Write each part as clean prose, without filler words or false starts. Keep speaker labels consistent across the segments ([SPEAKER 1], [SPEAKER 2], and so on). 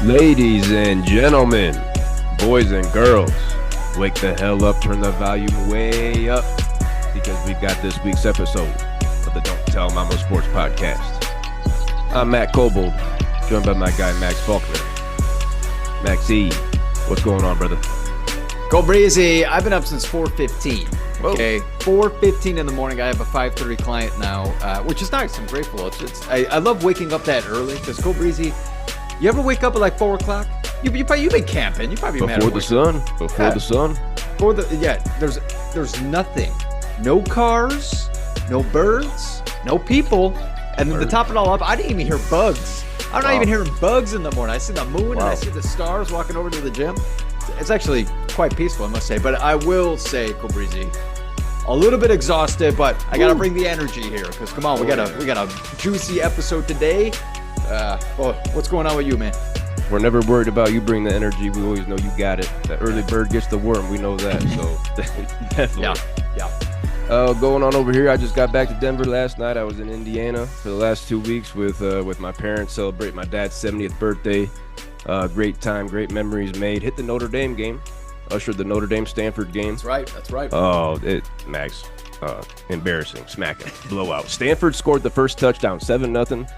[SPEAKER 1] Ladies and gentlemen, boys and girls, wake the hell up, turn the volume way up, because we've got this week's episode of the Don't Tell Mama Sports Podcast. I'm Matt Cobold, joined by my guy Max Faulkner. Maxie, what's going on, brother?
[SPEAKER 2] Go breezy. I've been up since 4:15. Okay, 4:15 in the morning. I have a 5:30 client now, which is nice. I'm grateful. I love waking up that early because go breezy. You ever wake up at like 4 o'clock? You've been camping. You probably
[SPEAKER 1] before the sun.
[SPEAKER 2] There's nothing. No cars, no birds, no people, and then to top it all up, I didn't even hear bugs. I'm not even hearing bugs in the morning. I see the moon and I see the stars walking over to the gym. It's actually quite peaceful, I must say. But I will say, Cobrizi, a little bit exhausted, but I gotta bring the energy here because come on, we got a juicy episode today. What's going on with you, man?
[SPEAKER 1] We're never worried about you bringing the energy. We always know you got it. The early bird gets the worm. We know that. So definitely. Yeah. Going on over here, I just got back to Denver last night. I was in Indiana for the last 2 weeks with my parents, celebrate my dad's 70th birthday. Great time, great memories made. Hit the Notre Dame game, ushered the Notre Dame Stanford game.
[SPEAKER 2] That's right.
[SPEAKER 1] Oh, Max, embarrassing, smacking, blowout. Stanford scored the first touchdown, 7-0.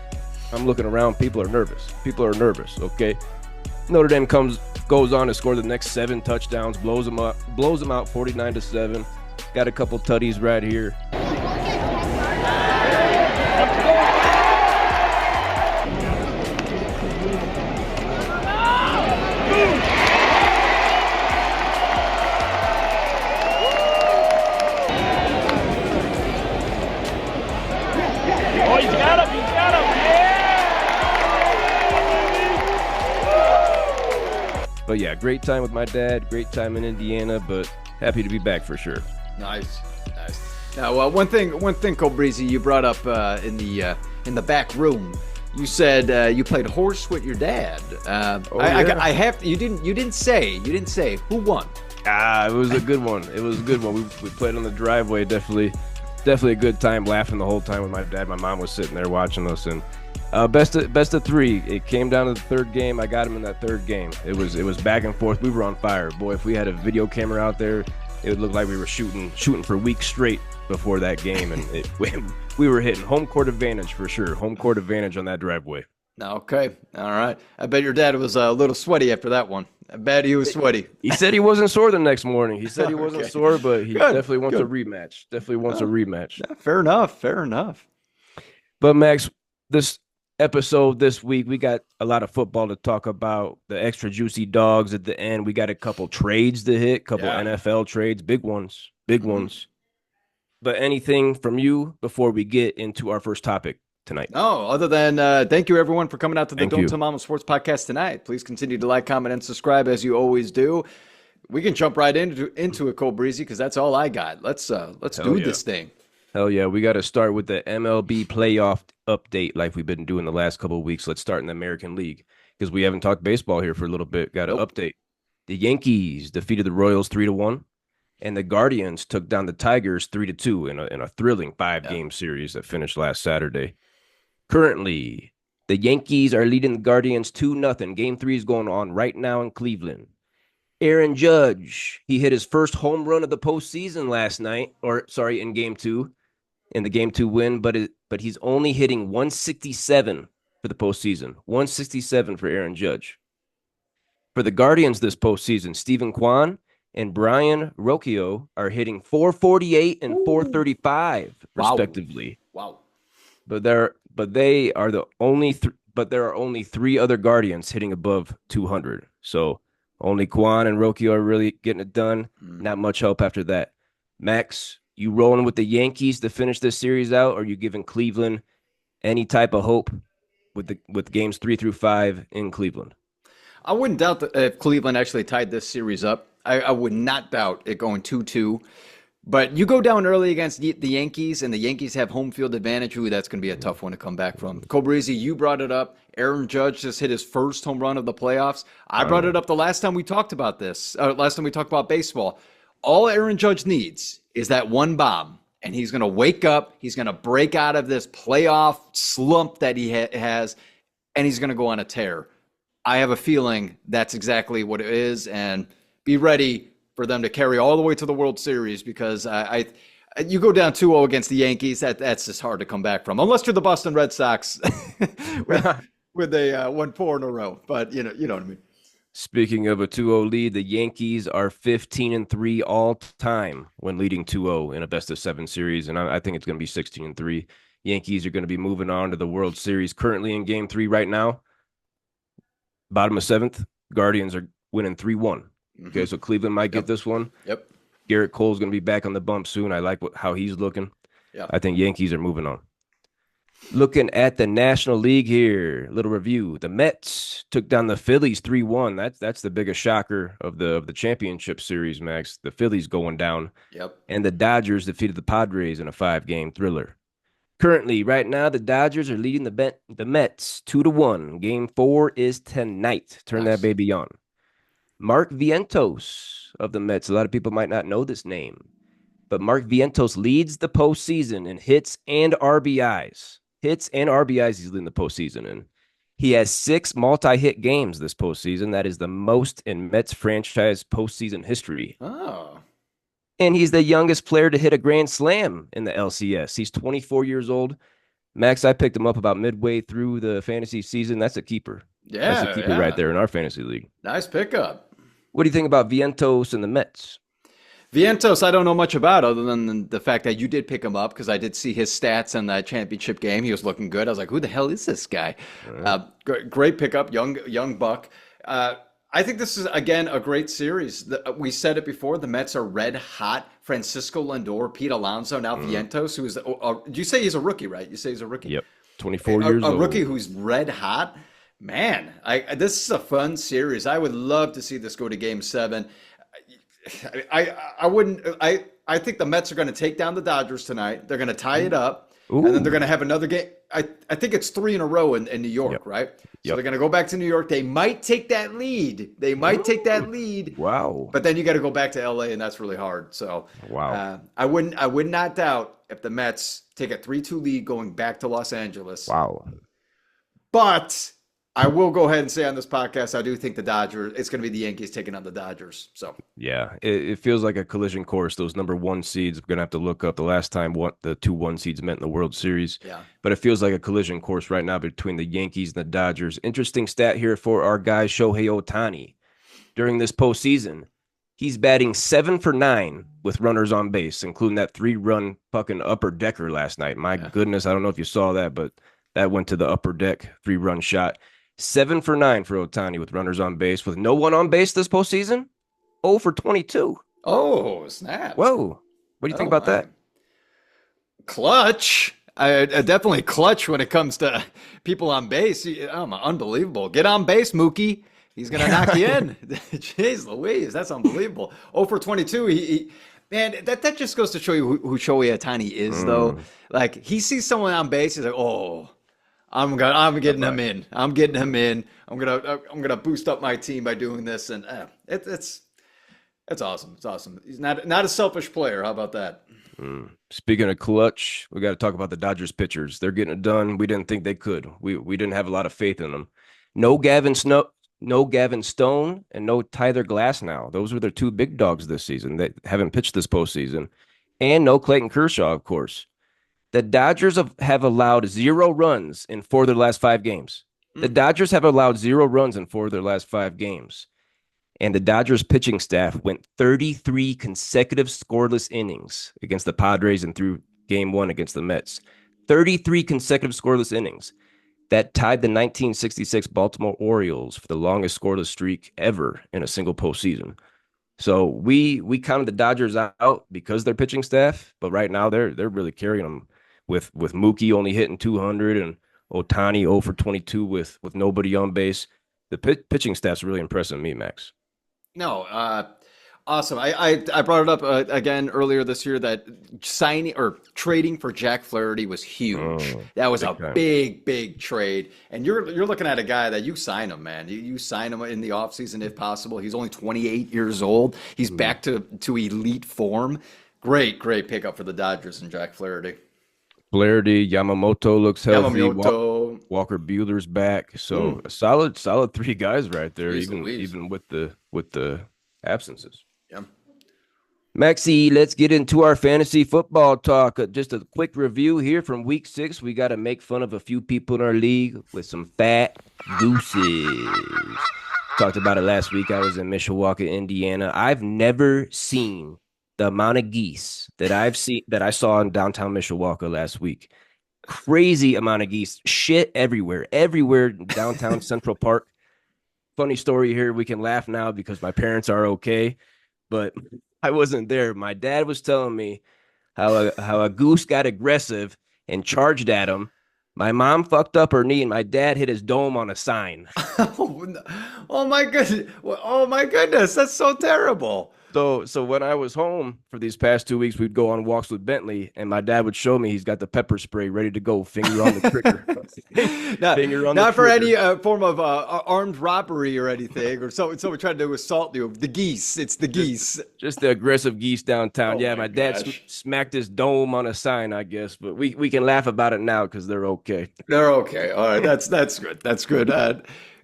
[SPEAKER 1] I'm looking around. People are nervous. Okay. Notre Dame goes on to score the next 7 touchdowns, blows them out 49-7. Got a couple tutties right here. But yeah, great time with my dad, great time in Indiana, but happy to be back for sure.
[SPEAKER 2] Nice. Now, one thing, Cobrizi, you brought up in the back room. You said you played horse with your dad. You didn't say who won.
[SPEAKER 1] It was a good one. We played on the driveway. Definitely a good time. Laughing the whole time with my dad. My mom was sitting there watching us, and best of 3. It came down to the third game. I got him in that third game. It was back and forth. We were on fire, boy. If we had a video camera out there, it would look like we were shooting for weeks straight before that game, and we were hitting home court advantage for sure. Home court advantage on that driveway.
[SPEAKER 2] Okay, all right. I bet your dad was a little sweaty after that one. I bet he was sweaty.
[SPEAKER 1] He said he wasn't sore the next morning. He said he wasn't sore, but he definitely wants a rematch.
[SPEAKER 2] Yeah, fair enough.
[SPEAKER 1] But Max, this episode this week, we got a lot of football to talk about. The Extra Juicy Dawgz at the end. We got a couple trades to hit, NFL trades, big ones. But anything from you before we get into our first topic tonight?
[SPEAKER 2] No, other than thank you everyone for coming out to the Don't Tell Mama Sports Podcast tonight. Please continue to like, comment, and subscribe as you always do. We can jump right into it, Cole Breezy, because that's all I got. Let's do this thing.
[SPEAKER 1] Hell yeah, we got to start with the MLB Playoff update like we've been doing the last couple of weeks. Let's start in the American League because we haven't talked baseball here for a little bit. Got to update. The Yankees defeated the Royals 3-1, and the Guardians took down the Tigers 3-2 in a thrilling 5-game series that finished last Saturday. Currently, the Yankees are leading the Guardians 2-0. Game 3 is going on right now in Cleveland. Aaron Judge, he hit his first home run of the postseason last night, in Game 2. In the Game 2 win, but he's only hitting 167 for the postseason. 167 for Aaron Judge. For the Guardians this postseason, Stephen Kwan and Brian Rocchio are hitting 448 and 435 respectively.
[SPEAKER 2] Wow.
[SPEAKER 1] But there are only 3 other Guardians hitting above 200. So only Kwan and Rocchio are really getting it done. Not much help after that. Max, you rolling with the Yankees to finish this series out, or are you giving Cleveland any type of hope with games 3 through 5 in Cleveland?
[SPEAKER 2] I wouldn't doubt that if Cleveland actually tied this series up. I would not doubt it going 2-2. But you go down early against the Yankees, and the Yankees have home field advantage. Ooh, that's going to be a tough one to come back from. Cobrizi, you brought it up. Aaron Judge just hit his first home run of the playoffs. I brought it up the last time we talked about this, last time we talked about baseball. All Aaron Judge needs is that one bomb, and he's going to wake up. He's going to break out of this playoff slump that he has, and he's going to go on a tear. I have a feeling that's exactly what it is, and be ready for them to carry all the way to the World Series because you go down 2-0 against the Yankees, that's just hard to come back from, unless you're the Boston Red Sox with they won 4 in a row. But you know what I mean.
[SPEAKER 1] Speaking of a 2-0 lead, the Yankees are 15-3 all time when leading 2-0 in a best of 7 series, and I think it's going to be 16-3. Yankees are going to be moving on to the World Series. Currently in Game 3 right now, bottom of 7th, Guardians are winning 3-1. Okay, so Cleveland might get this one.
[SPEAKER 2] Yep.
[SPEAKER 1] Garrett Cole's going to be back on the bump soon. I like how he's looking.
[SPEAKER 2] Yeah.
[SPEAKER 1] I think Yankees are moving on. Looking at the National League here, little review. The Mets took down the Phillies 3-1. That's the biggest shocker of the championship series, Max. The Phillies going down.
[SPEAKER 2] Yep.
[SPEAKER 1] And the Dodgers defeated the Padres in a 5-game thriller. Currently, right now, the Dodgers are leading the Mets 2-1. Game 4 is tonight. Turn that baby on. Mark Vientos of the Mets. A lot of people might not know this name, but Mark Vientos leads the postseason in hits and RBIs. Hits and RBIs, he's leading the postseason in. He has 6 multi-hit games this postseason. That is the most in Mets franchise postseason history.
[SPEAKER 2] Oh.
[SPEAKER 1] And he's the youngest player to hit a grand slam in the LCS. He's 24 years old. Max, I picked him up about midway through the fantasy season. That's a keeper.
[SPEAKER 2] Yeah,
[SPEAKER 1] that's a keeper right there in our fantasy league.
[SPEAKER 2] Nice pickup.
[SPEAKER 1] What do you think about Vientos and the Mets?
[SPEAKER 2] Vientos, I don't know much about other than the fact that you did pick him up because I did see his stats in that championship game. He was looking good. I was like, who the hell is this guy? Great pickup, young buck. I think this is, again, a great series. We said it before. The Mets are red hot. Francisco Lindor, Pete Alonso, now Vientos, who is, you say he's a rookie, right? You say he's a rookie?
[SPEAKER 1] Yep, 24 years old.
[SPEAKER 2] A rookie who's red hot. Man, this is a fun series. I would love to see this go to Game 7. I think the Mets are going to take down the Dodgers tonight. They're going to tie it up. Ooh. And then they're going to have another game. I think it's 3 in a row in New York, right? So they're going to go back to New York. They might take that lead. Take that lead.
[SPEAKER 1] Wow.
[SPEAKER 2] But then you got to go back to LA, and that's really hard. So
[SPEAKER 1] wow.
[SPEAKER 2] I would not doubt if the Mets take a 3-2 lead going back to Los Angeles.
[SPEAKER 1] Wow.
[SPEAKER 2] But I will go ahead and say on this podcast, I do think the Dodgers, it's going to be the Yankees taking on the Dodgers. So
[SPEAKER 1] yeah, it feels like a collision course. Those number 1 seeds, we're going to have to look up the last time what the 2 1 seeds meant in the World Series.
[SPEAKER 2] Yeah.
[SPEAKER 1] But it feels like a collision course right now between the Yankees and the Dodgers. Interesting stat here for our guy, Shohei Ohtani. During this postseason, he's batting 7 for 9 with runners on base, including that 3-run fucking upper decker last night. My goodness, I don't know if you saw that, but that went to the upper deck 3-run shot. 7 for 9 for Ohtani with runners on base. With no one on base this postseason, 0 for 22.
[SPEAKER 2] Oh, snap.
[SPEAKER 1] Whoa. What do you think about that?
[SPEAKER 2] Clutch. I definitely clutch when it comes to people on base. Unbelievable. Get on base, Mookie. He's going to knock you in. Jeez Louise, that's unbelievable. 0 for 22. Man, that just goes to show you who Shohei Ohtani is, though. Like, he sees someone on base, he's like, oh, I'm getting him in. I'm getting him in. I'm gonna boost up my team by doing this, and it's awesome. It's awesome. He's not a selfish player. How about that?
[SPEAKER 1] Speaking of clutch, we got to talk about the Dodgers pitchers. They're getting it done. We didn't think they could. We didn't have a lot of faith in them. No Gavin Stone, and no Tyler Glasnow. Those were their 2 big dogs this season. They haven't pitched this postseason, and no Clayton Kershaw, of course. The Dodgers have allowed 0 runs in 4 of their last 5 games. The Dodgers have allowed 0 runs in 4 of their last 5 games. And the Dodgers pitching staff went 33 consecutive scoreless innings against the Padres and through Game 1 against the Mets. 33 consecutive scoreless innings. That tied the 1966 Baltimore Orioles for the longest scoreless streak ever in a single postseason. So we counted the Dodgers out because their pitching staff, but right now they're really carrying them. With Mookie only hitting 200 and Ohtani 0 for 22 with nobody on base. The pitching staff's really impressing me, Max.
[SPEAKER 2] No, awesome. I brought it up again earlier this year that signing or trading for Jack Flaherty was huge. That was a big trade. And you're looking at a guy that you sign him, man. You sign him in the offseason if possible. He's only 28 years old. He's back to elite form. Great pickup for the Dodgers and Jack Flaherty.
[SPEAKER 1] Yamamoto looks healthy. Walker Bueller's back. So
[SPEAKER 2] Mm,
[SPEAKER 1] a solid three guys right there,
[SPEAKER 2] geez
[SPEAKER 1] even
[SPEAKER 2] Louise.
[SPEAKER 1] even with the absences.
[SPEAKER 2] Yeah.
[SPEAKER 1] Maxie, let's get into our fantasy football talk. Just a quick review here from week 6. We got to make fun of a few people in our league with some fat gooses. Talked about it last week. I was in Mishawaka, Indiana. I've never seen the amount of geese that I saw in downtown Mishawaka last week. Crazy amount of geese. Shit everywhere downtown Central Park. Funny story here. We can laugh now because my parents are okay, but I wasn't there. My dad was telling me how a goose got aggressive and charged at him. My mom fucked up her knee, and my dad hit his dome on a sign.
[SPEAKER 2] Oh, no. Oh my goodness. Oh my goodness. That's so terrible.
[SPEAKER 1] So when I was home for these past 2 weeks, we'd go on walks with Bentley, and my dad would show me he's got the pepper spray ready to go, finger on the trigger,
[SPEAKER 2] not,
[SPEAKER 1] finger on the
[SPEAKER 2] not for
[SPEAKER 1] trigger.
[SPEAKER 2] any form of armed robbery or anything, or someone trying to assault you. The geese. It's the
[SPEAKER 1] Just
[SPEAKER 2] geese.
[SPEAKER 1] just the aggressive geese downtown.
[SPEAKER 2] Oh
[SPEAKER 1] Yeah,
[SPEAKER 2] my
[SPEAKER 1] my dad
[SPEAKER 2] gosh.
[SPEAKER 1] smacked his dome on a sign, I guess, but we can laugh about it now because they're okay.
[SPEAKER 2] They're okay. All right. That's good. That's good.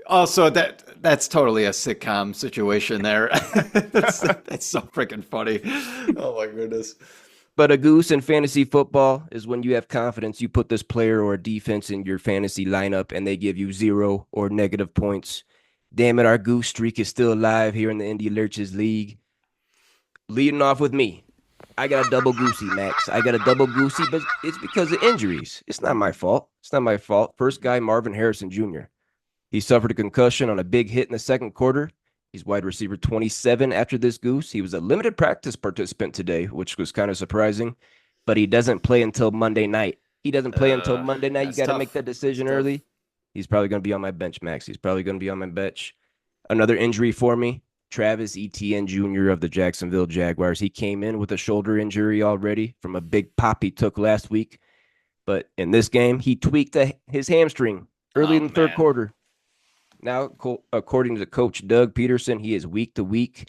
[SPEAKER 2] Also, that's totally a sitcom situation there. That's so freaking funny. Oh my goodness.
[SPEAKER 1] But a goose in fantasy football is when you have confidence. You put this player or a defense in your fantasy lineup and they give you 0 or negative points. Damn it, our goose streak is still alive here in the Indy Lurches League. Leading off with me. I got a double goosey, Max. I got a double goosey, but it's because of injuries. It's not my fault. It's not my fault. First guy, Marvin Harrison Jr. He suffered a concussion on a big hit in the second quarter. He's wide receiver 27 after this goose. He was a limited practice participant today, which was kind of surprising, but he doesn't play until Monday night. He doesn't play until Monday night. You
[SPEAKER 2] That's
[SPEAKER 1] got to make
[SPEAKER 2] tough.
[SPEAKER 1] that
[SPEAKER 2] That's
[SPEAKER 1] decision
[SPEAKER 2] tough.
[SPEAKER 1] early. He's probably going to be on my bench, Max. He's probably going to be on my bench. Another injury for me, Travis Etienne Jr. of the Jacksonville Jaguars. He came in with a shoulder injury already from a big pop he took last week. But in this game, he tweaked his hamstring early
[SPEAKER 2] Oh
[SPEAKER 1] in the third
[SPEAKER 2] man.
[SPEAKER 1] quarter. Now, according to coach Doug Peterson, he is week to week.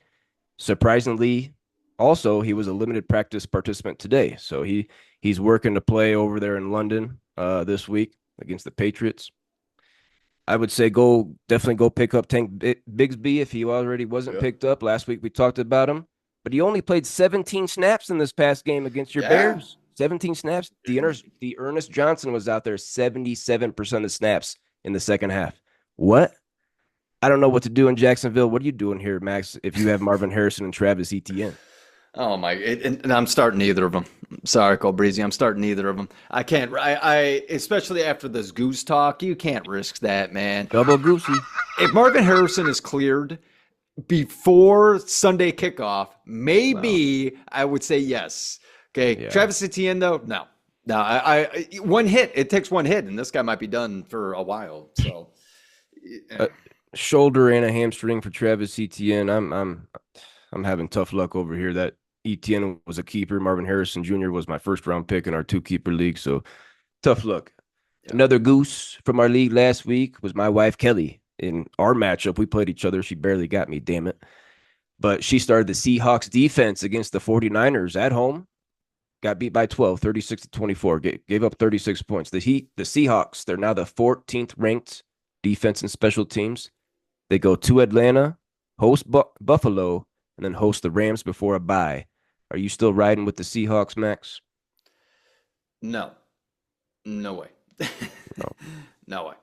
[SPEAKER 1] Surprisingly, also, he was a limited practice participant today. So he's working to play over there in London this week against the Patriots. I would say definitely go pick up Tank Bigsby if he already wasn't
[SPEAKER 2] Yep.
[SPEAKER 1] picked up. Last week we talked about him, but he only played 17 snaps in this past game against your
[SPEAKER 2] Yeah.
[SPEAKER 1] Bears. 17 snaps. The Ernest Johnson was out there 77% of snaps in the second half. What? I don't know what to do in Jacksonville. What are you doing here, Max, if you have Marvin Harrison and Travis Etienne?
[SPEAKER 2] Oh my! And I'm starting neither of them. Sorry, Cole Breezy. I'm starting neither of them. I can't. I especially after this goose talk, you can't risk that, man.
[SPEAKER 1] Double Goosey.
[SPEAKER 2] If Marvin Harrison is cleared before Sunday kickoff,
[SPEAKER 1] Wow.
[SPEAKER 2] maybe I would say yes. Okay,
[SPEAKER 1] Yeah.
[SPEAKER 2] Travis Etienne though, no, no. One hit. It takes one hit, and this guy might be done for a while. So,
[SPEAKER 1] A shoulder and a hamstring for Travis Etienne. I'm having tough luck over here. That Etienne was a keeper. Marvin Harrison Jr. was my first round pick in our two keeper league. So tough luck.
[SPEAKER 2] yeah.
[SPEAKER 1] Another goose from our league last week was my wife Kelly. In our matchup, we played each other. She barely got me, damn it. But she started the Seahawks defense against the 49ers at home. Got beat by 12, 36 to 24. Gave up 36 points. The Seahawks, they're now the 14th ranked defense and special teams. They go to Atlanta, host Buffalo, and then host the Rams before a bye. Are you still riding with the Seahawks, Max?
[SPEAKER 2] No, no way.
[SPEAKER 1] No.
[SPEAKER 2] No way.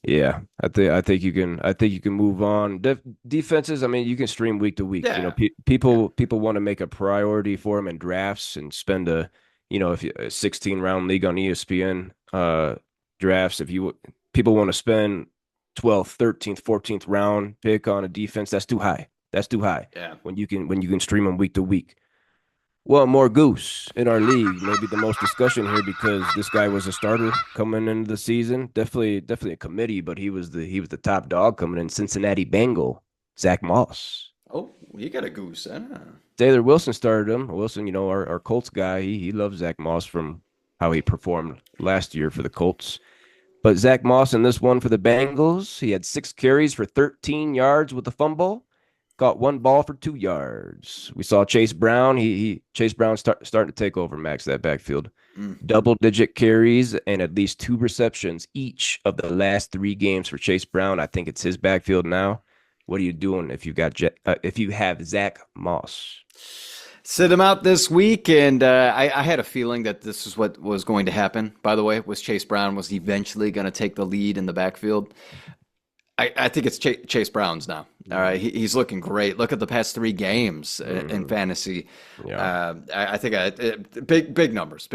[SPEAKER 1] Yeah, I think you can move on. Defenses, I mean, you can stream week to week.
[SPEAKER 2] Yeah, yeah.
[SPEAKER 1] People want to make a priority for them in drafts and spend if a 16 round league on ESPN drafts. If you people want to spend 12th, 13th, 14th round pick on a defense, that's too high. That's too high.
[SPEAKER 2] Yeah.
[SPEAKER 1] When you can stream them week to week. Well, more Goose in our league. Maybe the most discussion here because this guy was a starter coming into the season. Definitely a committee, but he was the top dog coming in. Cincinnati Bengal, Zach Moss.
[SPEAKER 2] Oh, you got a goose, huh?
[SPEAKER 1] Taylor Wilson started him. Wilson, our Colts guy, he loves Zach Moss from how he performed last year for the Colts. But Zach Moss in this one for the Bengals, he had 6 carries for 13 yards with a fumble. caught one ball for 2 yards. We saw Chase Brown. Chase Brown starting to take over, Max, that backfield. Double-digit carries and at least 2 receptions each of the last 3 games for Chase Brown. I think it's his backfield now. What are you doing if you have Zach Moss?
[SPEAKER 2] Sit him out this week, and I had a feeling that this is what was going to happen, by the way, was Chase Brown was eventually going to take the lead in the backfield. I think it's Chase Brown's now. All right, he's looking great. Look at the past 3 games in fantasy.
[SPEAKER 1] Yeah.
[SPEAKER 2] I think big numbers.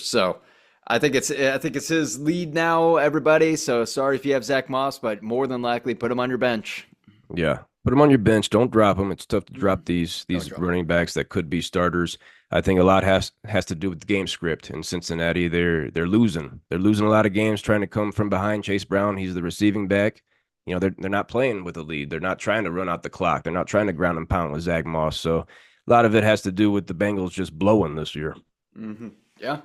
[SPEAKER 2] So I think it's his lead now, everybody. So sorry if you have Zach Moss, but more than likely put him on your bench.
[SPEAKER 1] Yeah. Put him on your bench. Don't drop him. It's tough to drop these running backs that could be starters. I think a lot has to do with the game script. In Cincinnati, they're losing. They're losing a lot of games trying to come from behind. Chase Brown, he's the receiving back. You know, they're not playing with a lead. They're not trying to run out the clock. They're not trying to ground and pound with Zach Moss. So a lot of it has to do with the Bengals just blowing this year.
[SPEAKER 2] Mm-hmm. Yeah.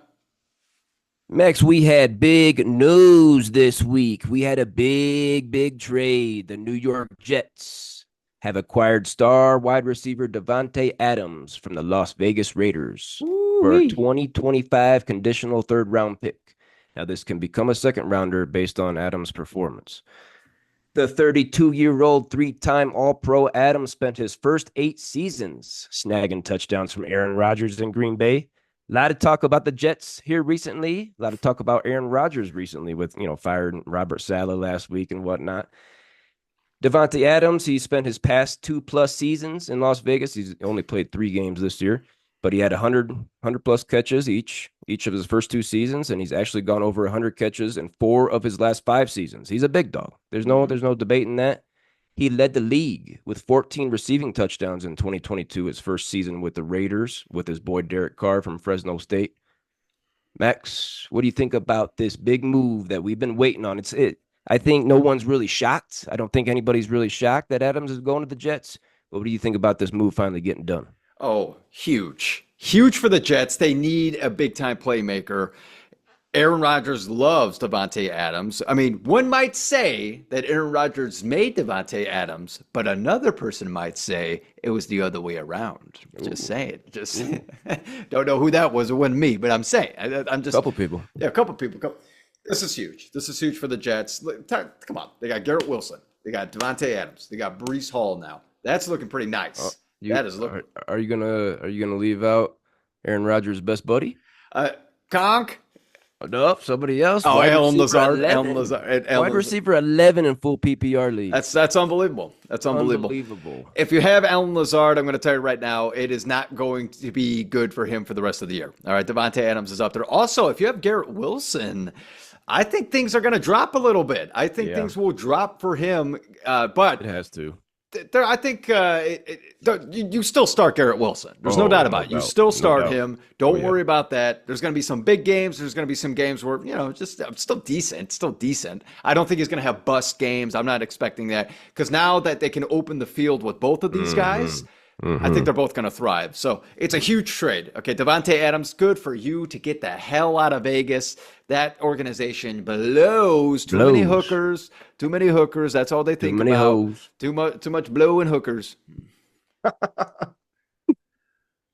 [SPEAKER 1] Max, we had big news this week. We had a big trade. The New York Jets have acquired star wide receiver Davante Adams from the Las Vegas Raiders for a 2025 conditional 3rd-round pick. Now, this can become a 2nd-rounder based on Adams' performance. The 32-year-old 3-time All-Pro Adams spent his first 8 seasons snagging touchdowns from Aaron Rodgers in Green Bay. A lot of talk about the Jets here recently. A lot of talk about Aaron Rodgers recently with, fired Robert Saleh last week and whatnot. Davante Adams, he spent his past 2+ seasons in Las Vegas. He's only played 3 games this year, but he had 100+ catches each of his first 2 seasons, and he's actually gone over 100 catches in 4 of his last 5 seasons. He's a big dog. There's no debating that. He led the league with 14 receiving touchdowns in 2022, his first season with the Raiders, with his boy Derek Carr from Fresno State. Max, what do you think about this big move that we've been waiting on? I think no one's really shocked. I don't think anybody's really shocked that Adams is going to the Jets. But what do you think about this move finally getting done?
[SPEAKER 2] Oh, huge. Huge for the Jets. They need a big-time playmaker. Aaron Rodgers loves Davante Adams. I mean, one might say that Aaron Rodgers made Davante Adams, but another person might say it was the other way around. Just saying. Just don't know who that was. It wasn't me, but I'm saying. I'm just
[SPEAKER 1] a couple people.
[SPEAKER 2] Yeah, a couple people. This is huge. This is huge for the Jets. Come on. They got Garrett Wilson. They got Davante Adams. They got Breece Hall now. That's looking pretty nice. That is looking.
[SPEAKER 1] Are you gonna leave out Aaron Rodgers' best buddy?
[SPEAKER 2] Conk.
[SPEAKER 1] No, somebody else.
[SPEAKER 2] Oh, Allen Lazard.
[SPEAKER 1] Wide receiver 11 in full PPR league.
[SPEAKER 2] That's unbelievable. That's unbelievable. If you have Allen Lazard, I'm going to tell you right now, it is not going to be good for him for the rest of the year. All right, Davante Adams is up there. Also, if you have Garrett Wilson, I think things are going to drop a little bit. I think things will drop for him, but
[SPEAKER 1] it has to.
[SPEAKER 2] I think you still start Garrett Wilson. There's no doubt about it. You still start him. Don't worry about that. There's going to be some big games. There's going to be some games where, just still decent. I don't think he's going to have bust games. I'm not expecting that because now that they can open the field with both of these guys, I think they're both going to thrive. So it's a huge trade. Okay, Davante Adams, good for you to get the hell out of Vegas. That organization blows too many hookers. Too many hookers. That's all they think about.
[SPEAKER 1] Hoes.
[SPEAKER 2] Too much blow and hookers.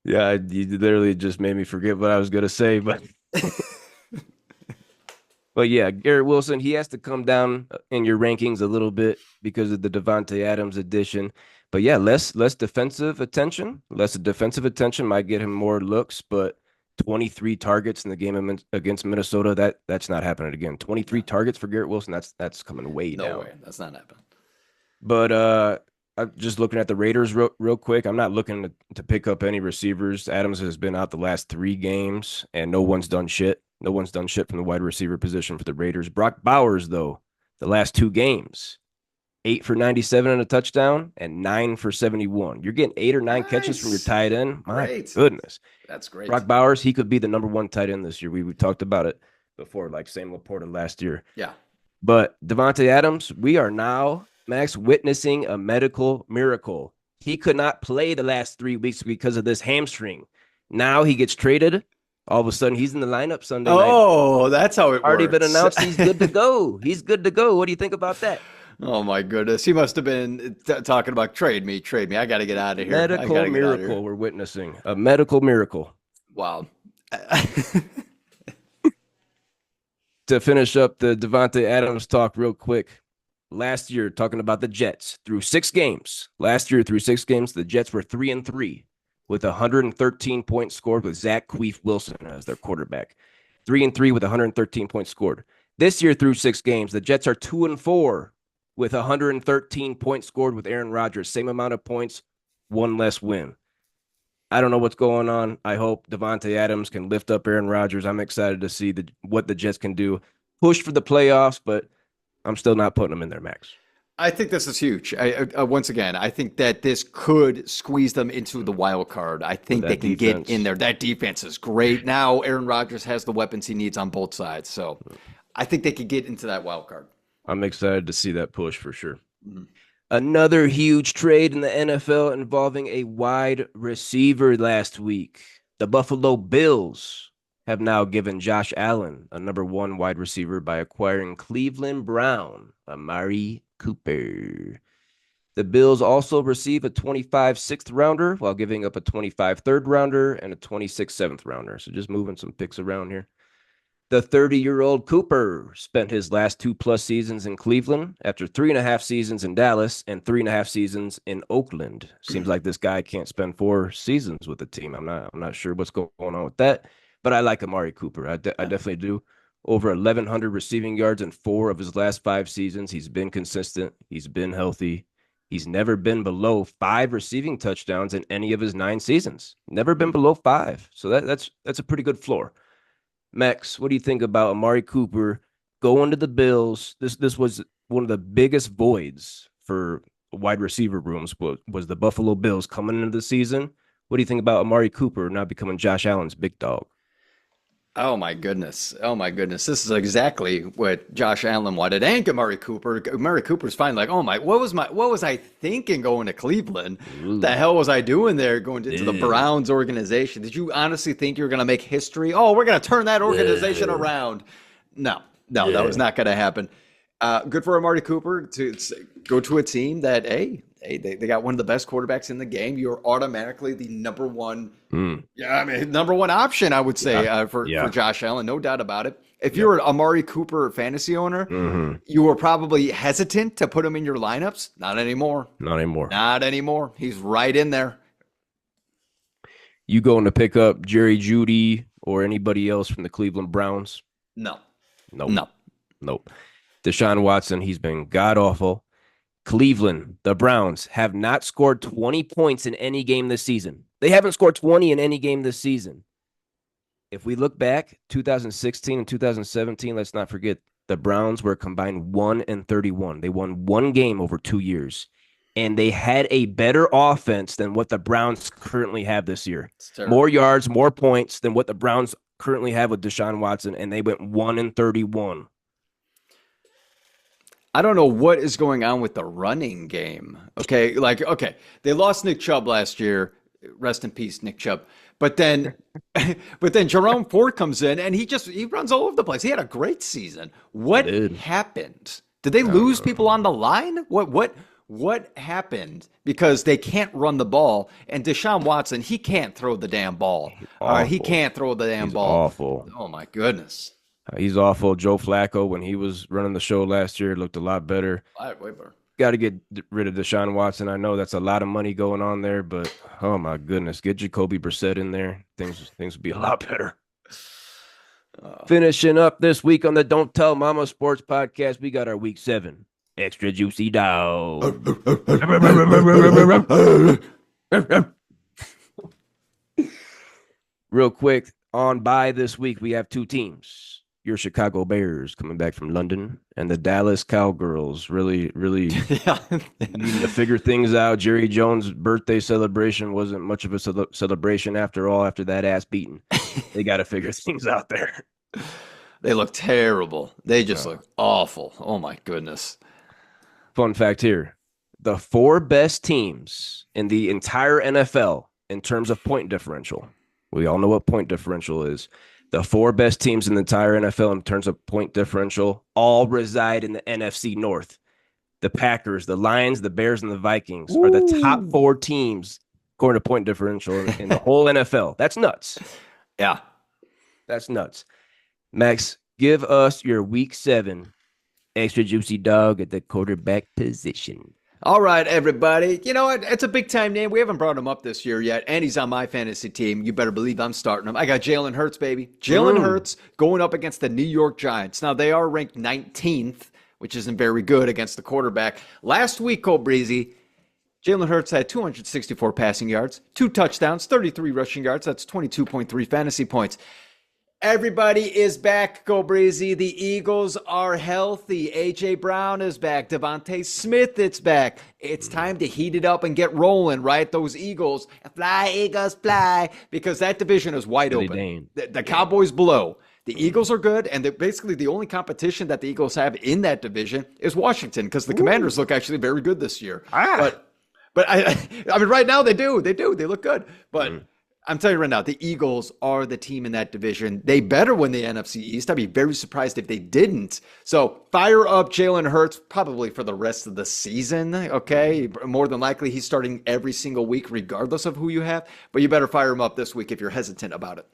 [SPEAKER 1] Yeah, you literally just made me forget what I was going to say, but but yeah, Garrett Wilson, he has to come down in your rankings a little bit because of the Davante Adams addition. But yeah, less defensive attention. Less defensive attention might get him more looks, but 23 targets in the game against Minnesota, that's not happening again. 23 targets for Garrett Wilson, that's coming way down.
[SPEAKER 2] No way, that's not happening.
[SPEAKER 1] But I'm just looking at the Raiders real quick. I'm not looking to pick up any receivers. Adams has been out the last 3 games, and no one's done shit. No one's done shit from the wide receiver position for the Raiders. Brock Bowers, though, the last 2 games, 8 for 97 and a touchdown and 9 for 71. You're getting 8 or 9 catches from your tight end. My goodness.
[SPEAKER 2] That's great.
[SPEAKER 1] Brock Bowers, he could be the number 1 tight end this year. We talked about it before, like Sam Laporta last year.
[SPEAKER 2] Yeah.
[SPEAKER 1] But Davante Adams, we are now, Max, witnessing a medical miracle. He could not play the last 3 weeks because of this hamstring. Now he gets traded. All of a sudden, he's in the lineup Sunday night.
[SPEAKER 2] Oh, that's how it
[SPEAKER 1] Already
[SPEAKER 2] works.
[SPEAKER 1] been announced he's good to go. He's good to go. What do you think about that?
[SPEAKER 2] Oh my goodness. He must have been talking about trade me, trade me. I got to get out of here. I got
[SPEAKER 1] Medical
[SPEAKER 2] to get out of
[SPEAKER 1] miracle
[SPEAKER 2] here.
[SPEAKER 1] we're witnessing. A medical miracle.
[SPEAKER 2] Wow.
[SPEAKER 1] To finish up the Davante Adams talk real quick. Last year, talking about the Jets, through 6 games. Last year, through 6 games, the Jets were 3-3 with 113 points scored with Zach Queef Wilson as their quarterback. 3-3 with 113 points scored. This year, through 6 games, the Jets are 2-4 with 113 points scored with Aaron Rodgers. Same amount of points, one less win. I don't know what's going on. I hope Davante Adams can lift up Aaron Rodgers. I'm excited to see what the Jets can do. Push for the playoffs, but I'm still not putting them in there, Max.
[SPEAKER 2] I think this is huge. Once again, I think that this could squeeze them into the wild card. I think they can get in there. That defense is great. Now Aaron Rodgers has the weapons he needs on both sides. So I think they could get into that wild card.
[SPEAKER 1] I'm excited to see that push for sure.
[SPEAKER 2] Mm-hmm.
[SPEAKER 1] Another huge trade in the NFL involving a wide receiver last week. The Buffalo Bills have now given Josh Allen a number 1 wide receiver by acquiring Cleveland Brown, Amari Cooper. The Bills also receive a 25 6th rounder while giving up a 25 3rd rounder and a 26 7th rounder. So just moving some picks around here. The 30-year-old Cooper spent his last 2+ seasons in Cleveland after 3.5 seasons in Dallas and 3.5 seasons in Oakland. Seems like this guy can't spend 4 seasons with the team. I'm not sure what's going on with that, but I like Amari Cooper. I definitely do. Over 1,100 receiving yards in 4 of his last 5 seasons. He's been consistent. He's been healthy. He's never been below 5 receiving touchdowns in any of his 9 seasons. Never been below 5. So that's a pretty good floor. Max, what do you think about Amari Cooper going to the Bills? This was one of the biggest voids for wide receiver rooms was the Buffalo Bills coming into the season. What do you think about Amari Cooper now becoming Josh Allen's big dog?
[SPEAKER 2] Oh my goodness. Oh my goodness. This is exactly what Josh Allen wanted. And Amari Cooper. Amari Cooper's fine. Like, oh what was I thinking going to Cleveland?
[SPEAKER 1] Ooh.
[SPEAKER 2] The hell was I doing there going into the Browns organization? Did you honestly think you were going to make history? Oh, we're going to turn that organization around. No, that was not going to happen. Good for Amari Cooper to go to a team that, hey, they got one of the best quarterbacks in the game. You're automatically the number one, number one option, I would say, for Josh Allen, no doubt about it. If you're an Amari Cooper fantasy owner, you were probably hesitant to put him in your lineups. Not anymore. Not anymore. He's right in there.
[SPEAKER 1] You going to pick up Jerry Jeudy or anybody else from the Cleveland Browns?
[SPEAKER 2] No.
[SPEAKER 1] Nope. Deshaun Watson, he's been god-awful. Cleveland, the Browns, have not scored 20 points in any game this season. They haven't scored 20 in any game this season. If we look back, 2016 and 2017, let's not forget, the Browns were combined 1-31. They won 1 game over 2 years. And they had a better offense than what the Browns currently have this year. More yards, more points than what the Browns currently have with Deshaun Watson, and they went 1-31.
[SPEAKER 2] I don't know what is going on with the running game. Okay, they lost Nick Chubb last year. Rest in peace, Nick Chubb. But then Jerome Ford comes in and he runs all over the place. He had a great season. What happened? Did they lose people on the line? What happened? Because they can't run the ball, and Deshaun Watson, he can't throw the damn ball. He can't throw the damn ball.
[SPEAKER 1] Awful.
[SPEAKER 2] Oh my goodness.
[SPEAKER 1] He's awful. Joe Flacco, when he was running the show last year, looked a lot better.
[SPEAKER 2] Way better.
[SPEAKER 1] Got to get rid of Deshaun Watson. I know that's a lot of money going on there, but oh my goodness, get Jacoby Brissett in there. Things would be a lot better. Finishing up this week on the Don't Tell Mama Sports Podcast, we got our Week 7 Extra Juicy Dawgz. Real quick, on bye this week, we have 2 teams. Your Chicago Bears coming back from London, and the Dallas Cowgirls really needing to figure things out. Jerry Jones' birthday celebration wasn't much of a celebration after all, after that ass beating. They got to figure things out there.
[SPEAKER 2] They look terrible. They just look awful. Oh, my goodness.
[SPEAKER 1] Fun fact here. The 4 best teams in the entire NFL in terms of point differential. We all know what point differential is. The 4 best teams in the entire NFL in terms of point differential all reside in the NFC North. The Packers, the Lions, the Bears, and the Vikings are the top
[SPEAKER 2] Ooh.
[SPEAKER 1] 4 teams according to point differential in the whole NFL. That's nuts.
[SPEAKER 2] Yeah.
[SPEAKER 1] That's nuts. Max, give us your week 7 extra juicy dog at the quarterback position.
[SPEAKER 2] All right, everybody. You know what? It's a big time name. We haven't brought him up this year yet, and he's on my fantasy team. You better believe I'm starting him. I got Jalen Hurts, baby. Jalen Hurts going up against the New York Giants. Now, they are ranked 19th, which isn't very good against the quarterback. Last week, Cole Breezy, Jalen Hurts had 264 passing yards, 2 touchdowns, 33 rushing yards. That's 22.3 fantasy points. Everybody is back, Go Breezy. The Eagles are healthy. A.J. Brown is back. Davante Smith is back. It's time to heat it up and get rolling, right? Those Eagles, fly, Eagles, fly, because that division is wide open. The Cowboys below. The Eagles are good, and basically the only competition that the Eagles have in that division is Washington, because the Commanders look actually very good this year. But I mean, right now they do. They look good. But I'm telling you right now, the Eagles are the team in that division. They better win the NFC East. I'd be very surprised if they didn't. So fire up Jalen Hurts probably for the rest of the season, okay? More than likely, he's starting every single week regardless of who you have. But you better fire him up this week if you're hesitant about it.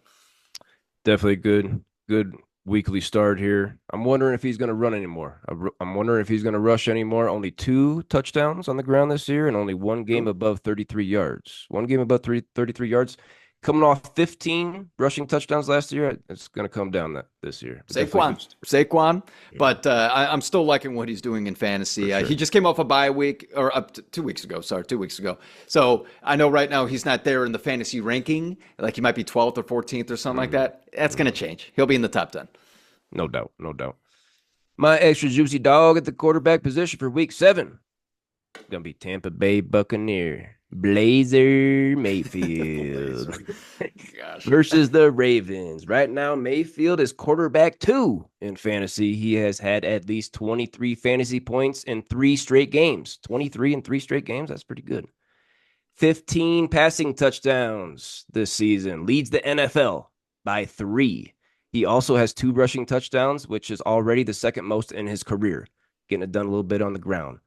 [SPEAKER 1] Definitely good weekly start here. I'm wondering if he's going to run anymore. I'm wondering if he's going to rush anymore. Only 2 touchdowns on the ground this year and only 1 game above 33 yards. 1 game above 33 yards. Coming off 15 rushing touchdowns last year, it's going to come down this year.
[SPEAKER 2] Saquon. But I'm still liking what he's doing in fantasy. Sure. He just came off a bye week, or up to 2 weeks ago. Sorry, 2 weeks ago. So I know right now he's not there in the fantasy ranking. Like he might be 12th or 14th or something like that. That's going to change. He'll be in the top 10.
[SPEAKER 1] No doubt. My extra juicy dog at the quarterback position for week 7 going to be Tampa Bay Buccaneer. Blazer Mayfield versus the Ravens. Right now, Mayfield is quarterback 2 in fantasy. He has had at least 23 fantasy points in 3 straight games. 23 in 3 straight games. That's pretty good. 15 passing touchdowns this season. Leads the NFL by 3. He also has 2 rushing touchdowns, which is already the second most in his career. Getting it done a little bit on the ground.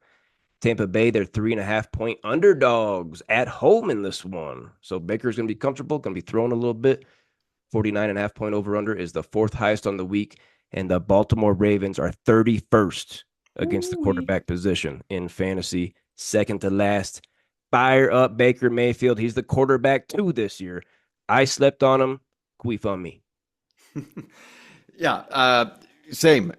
[SPEAKER 1] Tampa Bay, they're 3.5-point underdogs at home in this one. So Baker's going to be comfortable, going to be throwing a little bit. 49.5-point over-under is the 4th highest on the week. And the Baltimore Ravens are 31st against the quarterback position in fantasy, second to last. Fire up Baker Mayfield. He's the quarterback 2 this year. I slept on him. Queef on me.
[SPEAKER 2] Yeah. Same.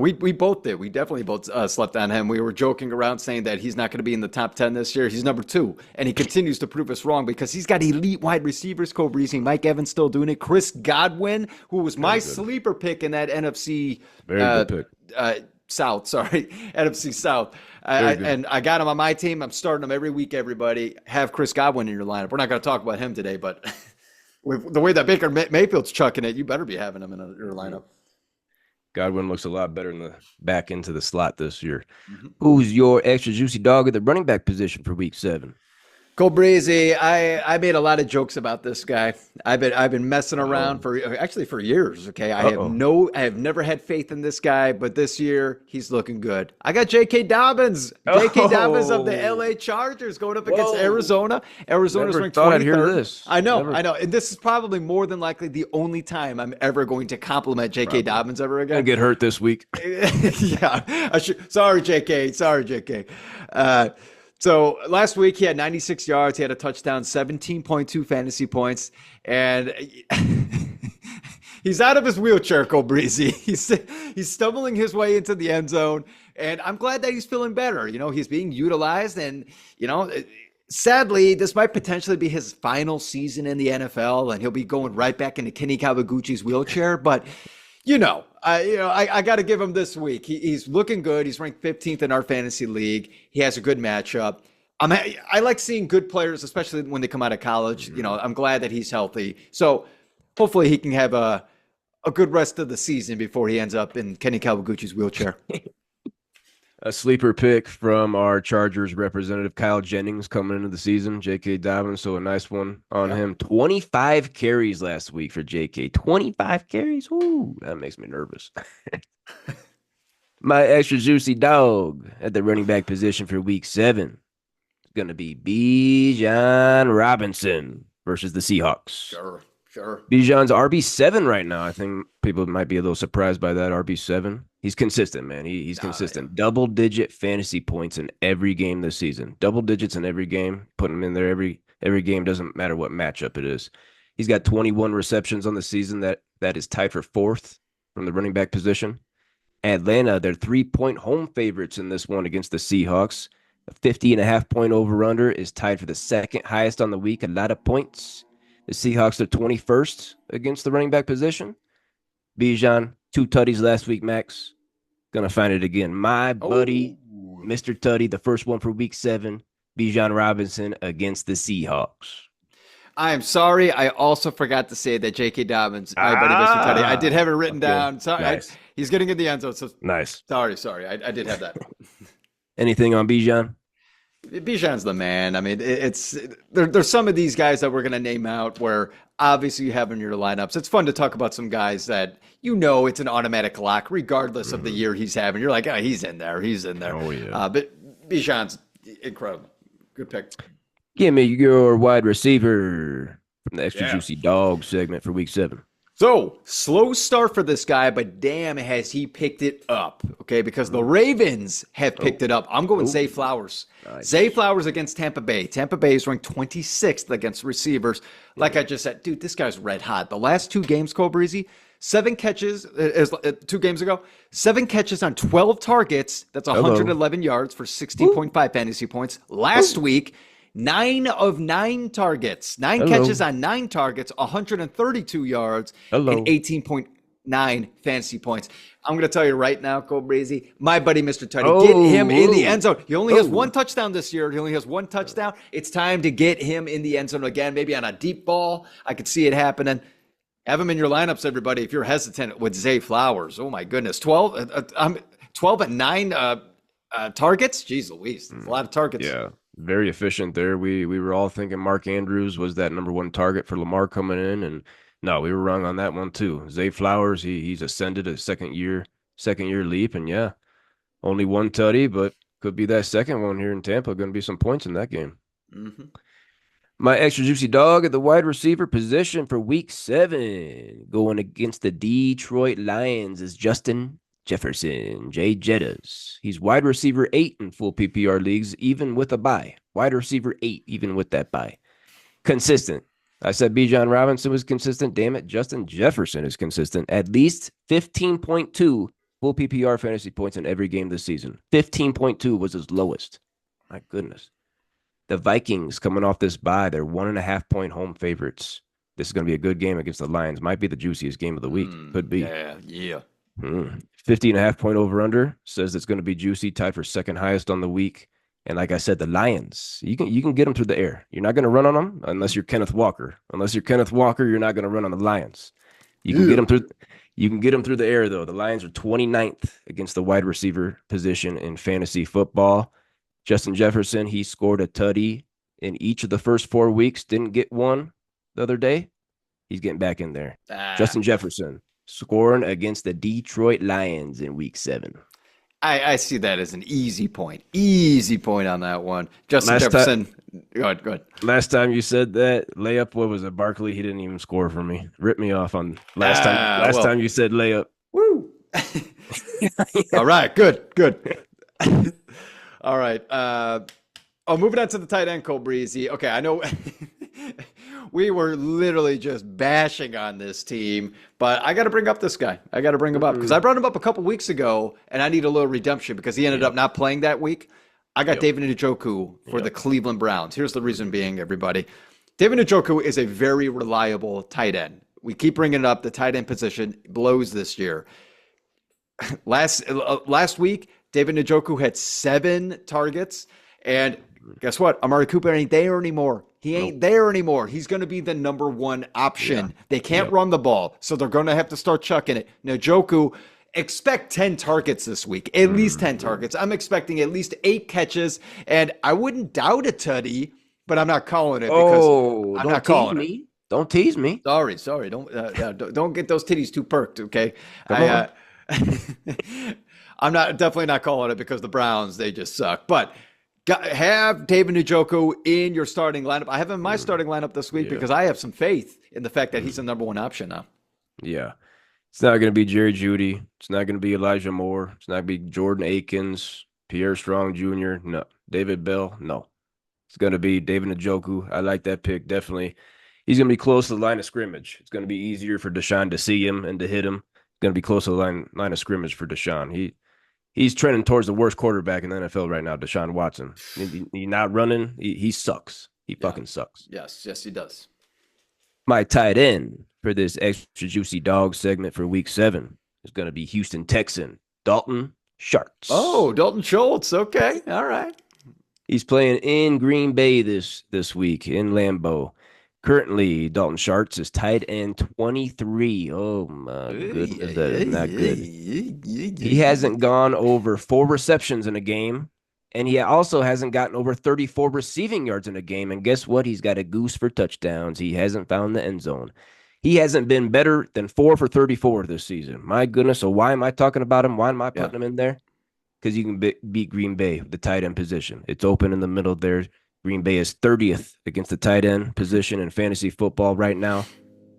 [SPEAKER 2] We both did. We definitely both slept on him. We were joking around saying that he's not going to be in the top 10 this year. He's number 2, and he continues to prove us wrong because he's got elite wide receivers. Cole Breezy, Mike Evans still doing it. Chris Godwin, who was my sleeper pick in that NFC South. Sorry, NFC South. And I got him on my team. I'm starting him every week. Everybody have Chris Godwin in your lineup. We're not going to talk about him today, but with the way that Baker Mayfield's chucking it, you better be having him in your lineup.
[SPEAKER 1] Godwin looks a lot better in the back into the slot this year. Who's your extra juicy dog at the running back position for week 7?
[SPEAKER 2] Cole Breezy, I made a lot of jokes about this guy. I've been messing around for years. Okay, I have never had faith in this guy, but this year he's looking good. I got J.K. Dobbins, Dobbins of the L.A. Chargers going up against Arizona. Arizona's ranked 23rd. I'd hear this. I know, and this is probably more than likely the only time I'm ever going to compliment J.K. Dobbins ever again.
[SPEAKER 1] I get hurt this week.
[SPEAKER 2] Yeah, sorry, J.K. So last week he had 96 yards. He had a touchdown, 17.2 fantasy points, and he's out of his wheelchair, Cole Breezy. He's stumbling his way into the end zone, and I'm glad that he's feeling better. You know, he's being utilized, and sadly, this might potentially be his final season in the NFL, and he'll be going right back into Kenny Kawaguchi's wheelchair. But I got to give him this week. He's looking good. He's ranked 15th in our fantasy league. He has a good matchup. I like seeing good players, especially when they come out of college. I'm glad that he's healthy. So hopefully he can have a good rest of the season before he ends up in Kenny Kawaguchi's wheelchair.
[SPEAKER 1] A sleeper pick from our Chargers representative, Kyle Jennings, coming into the season. J.K. Dobbins, so a nice one on him. 25 carries last week for J.K. 25 carries? Ooh, that makes me nervous. My extra juicy dog at the running back position for week 7 is going to be Bijan Robinson versus the Seahawks.
[SPEAKER 2] Sure, sure.
[SPEAKER 1] Bijan's RB7 right now. I think people might be a little surprised by that RB7. He's consistent, man. He's consistent.
[SPEAKER 2] Yeah.
[SPEAKER 1] Double-digit fantasy points in every game this season. Double digits in every game. Putting him in there every game, doesn't matter what matchup it is. He's got 21 receptions on the season. That is tied for 4th from the running back position. Atlanta, they're 3-point home favorites in this one against the Seahawks. A 50.5-point over-under is tied for the 2nd highest on the week. A lot of points. The Seahawks are 21st against the running back position. Bijan, 2 tutties last week, Max. Gonna find it again. My buddy, Mr. Tutty, the first one for week 7. Bijan Robinson against the Seahawks.
[SPEAKER 2] I'm sorry. I also forgot to say that J.K. Dobbins, my buddy, Mr. Tutty. I did have it written down. Sorry,
[SPEAKER 1] nice.
[SPEAKER 2] He's getting in the end zone. So
[SPEAKER 1] nice.
[SPEAKER 2] Sorry. I did have that.
[SPEAKER 1] Anything on Bijan?
[SPEAKER 2] Bijan's the man. I mean, there's some of these guys that we're going to name out where obviously you have in your lineups. It's fun to talk about some guys that it's an automatic lock regardless of the year he's having. You're like, he's in there.
[SPEAKER 1] Oh, yeah.
[SPEAKER 2] But Bijan's incredible. Good pick.
[SPEAKER 1] Give me your wide receiver from the Extra Juicy Dawgz segment for week 7.
[SPEAKER 2] So, slow start for this guy, but damn, has he picked it up, okay? Because the Ravens have picked it up. I'm going Zay Flowers. Nice. Zay Flowers against Tampa Bay. Tampa Bay is ranked 26th against receivers. Like I just said, dude, this guy's red hot. The last 2 games, Cole Breezy, 7 catches, 2 games ago, 7 catches on 12 targets. That's 111 yards for 60.5 fantasy points. Last week, 9 of 9 targets, 9 catches on 9 targets, 132 yards, and 18.9 fantasy points. I'm going to tell you right now, Cole Breezy, my buddy Mr. Tutty, get him in the end zone. He only has 1 touchdown this year. He only has 1 touchdown. It's time to get him in the end zone again, maybe on a deep ball. I could see it happening. Have him in your lineups, everybody, if you're hesitant with Zay Flowers. Oh, my goodness. 12 and 9 targets? Jeez Louise. That's a lot of targets.
[SPEAKER 1] Yeah. Very efficient there. We were all thinking Mark Andrews was that number 1 target for Lamar coming in, and no, we were wrong on that one too. Zay Flowers, he's ascended a second year leap, and yeah, only 1 tutty, but could be that second one here in Tampa. Going to be some points in that game. Mm-hmm. My extra juicy dog at the wide receiver position for week 7, going against the Detroit Lions, is Justin Jefferson, EJDs. He's wide receiver 8 in full PPR leagues, even with a bye. Wide receiver 8, even with that bye. Consistent. I said Bijan Robinson was consistent. Damn it, Justin Jefferson is consistent. At least 15.2 full PPR fantasy points in every game this season. 15.2 was his lowest. My goodness. The Vikings coming off this bye, they're 1.5-point home favorites. This is going to be a good game against the Lions. Might be the juiciest game of the week. Could be.
[SPEAKER 2] Yeah.
[SPEAKER 1] 50.5-point over-under says it's going to be juicy, tied for 2nd highest on the week. And like I said, the Lions, you can get them through the air. You're not going to run on them unless you're Kenneth Walker. Unless you're Kenneth Walker, you're not going to run on the Lions. You can get them through. You can get them through the air though. The Lions are 29th against the wide receiver position in fantasy football. Justin Jefferson, he scored a tutty in each of the first 4 weeks. Didn't get one the other day. He's getting back in there. Justin Jefferson scoring against the Detroit Lions in week 7.
[SPEAKER 2] I see that as an easy point. Easy point on that one. Justin Jefferson. Go ahead.
[SPEAKER 1] Last time you said that, layup, what was it? Barkley, he didn't even score for me. Ripped me off on last time you said layup.
[SPEAKER 2] Woo! All right, good. All right. Moving on to the tight end, Cole Breezy. Okay, I know we were literally just bashing on this team, but I got to bring up this guy. I got to bring him up because I brought him up a couple weeks ago, and I need a little redemption because he ended up not playing that week. I got David Njoku for the Cleveland Browns. Here's the reason being, everybody. David Njoku is a very reliable tight end. We keep bringing it up. The tight end position blows this year. Last week, David Njoku had 7 targets, and guess what? Amari Cooper ain't there anymore. He ain't there anymore. He's going to be the number 1 option. Yeah. They can't run the ball, so they're going to have to start chucking it. Njoku, expect 10 targets this week, at least 10 targets. I'm expecting at least 8 catches, and I wouldn't doubt a tutty, but I'm not calling it because I'm not calling it.
[SPEAKER 1] Don't tease me.
[SPEAKER 2] Sorry. Don't get those titties too perked, okay? I'm definitely not calling it because the Browns, they just suck. But have David Njoku in your starting lineup. I have him in my starting lineup this week because I have some faith in the fact that he's the number one option now.
[SPEAKER 1] Yeah. It's not going to be Jerry Jeudy. It's not going to be Elijah Moore. It's not going to be Jordan Akins, Pierre Strong Jr. No. David Bell. No. It's going to be David Njoku. I like that pick, definitely. He's going to be close to the line of scrimmage. It's going to be easier for Deshaun to see him and to hit him. It's going to be close to the line of scrimmage for Deshaun. He's trending towards the worst quarterback in the NFL right now, Deshaun Watson. He's not running. He sucks. He fucking sucks.
[SPEAKER 2] Yes, he does.
[SPEAKER 1] My tight end for this Extra Juicy Dawgz segment for Week 7 is going to be Houston Texan Dalton Schultz.
[SPEAKER 2] Oh, Dalton Schultz. Okay, all right.
[SPEAKER 1] He's playing in Green Bay this week in Lambeau. Currently, Dalton Schultz is tight end 23. Oh, my goodness. That is not good. He hasn't gone over 4 receptions in a game, and he also hasn't gotten over 34 receiving yards in a game. And guess what? He's got a goose for touchdowns. He hasn't found the end zone. He hasn't been better than 4 for 34 this season. My goodness. So why am I talking about him? Why am I putting him in there? Because you can beat Green Bay, the tight end position. It's open in the middle there. Green Bay is 30th against the tight end position in fantasy football right now.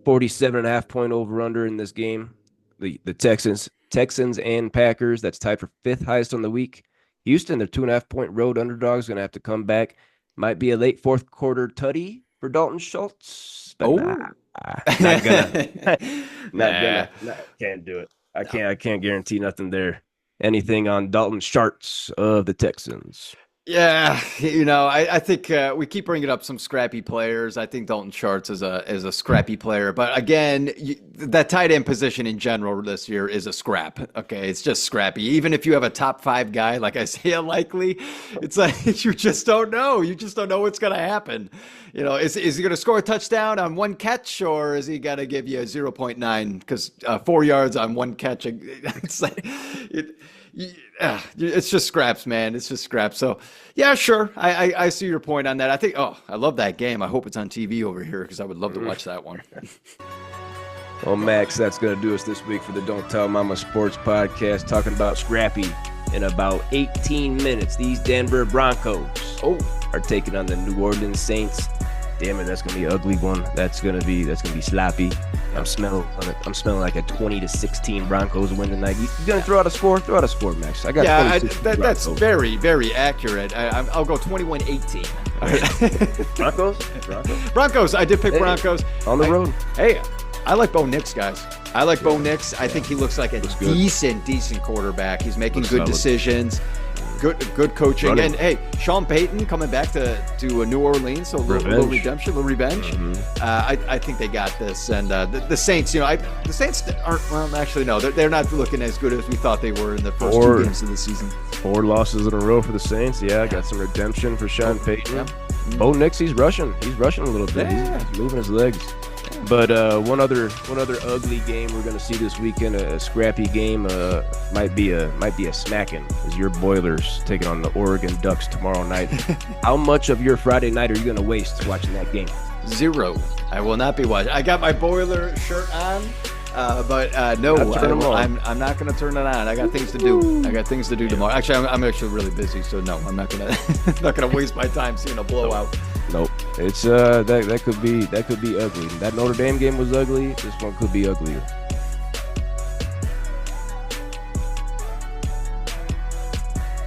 [SPEAKER 1] 47.5 point over-under in this game. The Texans and Packers, that's tied for 5th highest on the week. Houston, they're 2.5 point road underdogs, going to have to come back. Might be a late 4th quarter tutty for Dalton Schultz. But not gonna. Can't do it. I can't guarantee nothing there. Anything on Dalton Schultz of the Texans?
[SPEAKER 2] Yeah, I think we keep bringing up some scrappy players. I think Dalton Schultz is a scrappy player, but again, that tight end position in general this year is a scrap. Okay, it's just scrappy. Even if you have a top 5 guy like Isaiah Likely, it's like you just don't know. You just don't know what's going to happen. Is he going to score a touchdown on 1 catch, or is he going to give you a 0.9 because 4 yards on 1 catch? It's like it's just scraps, man. It's just scraps. So, yeah, sure. I see your point on that. I think, I love that game. I hope it's on TV over here because I would love to watch that one.
[SPEAKER 1] Well, Max, that's going to do us this week for the Don't Tell Mama Sports Podcast, talking about Scrappy. In about 18 minutes, these Denver Broncos are taking on the New Orleans Saints. Damn it, that's gonna be an ugly one. That's gonna be sloppy. I'm smelling like a 20-16 Broncos win tonight. You gonna throw out a score? Throw out a score, Max. I got
[SPEAKER 2] that's very, very accurate. I'll go 21-18. Broncos. I did pick Broncos
[SPEAKER 1] on the road.
[SPEAKER 2] I like Bo Nix, guys. I like Bo Nix. I think he looks like a decent quarterback. He's making good decisions. Good coaching.
[SPEAKER 1] Running.
[SPEAKER 2] And hey, Sean Payton coming back to New Orleans, so a little redemption, a little revenge.
[SPEAKER 1] Mm-hmm.
[SPEAKER 2] I think they got this. And the Saints, the Saints aren't, well, actually, no, they're not looking as good as we thought they were in the first 2 games of the season.
[SPEAKER 1] 4 losses in a row for the Saints. Yeah, got some redemption for Sean Payton. Yeah. Bo Nix, he's rushing. He's rushing a little bit.
[SPEAKER 2] Yeah.
[SPEAKER 1] He's moving his legs. But one other ugly game we're going to see this weekend, a scrappy game, might be a smacking, is your Boilers taking on the Oregon Ducks tomorrow night. How much of your Friday night are you going to waste watching that game?
[SPEAKER 2] 0. I will not be watching. I got my Boiler shirt on, but no, I'm not going to turn it on. I got things to do. I got things to do tomorrow. Actually, I'm actually really busy, so no, I'm not going to waste my time seeing a blowout.
[SPEAKER 1] Nope. It's that could be ugly. That Notre Dame game was ugly. This one could be uglier.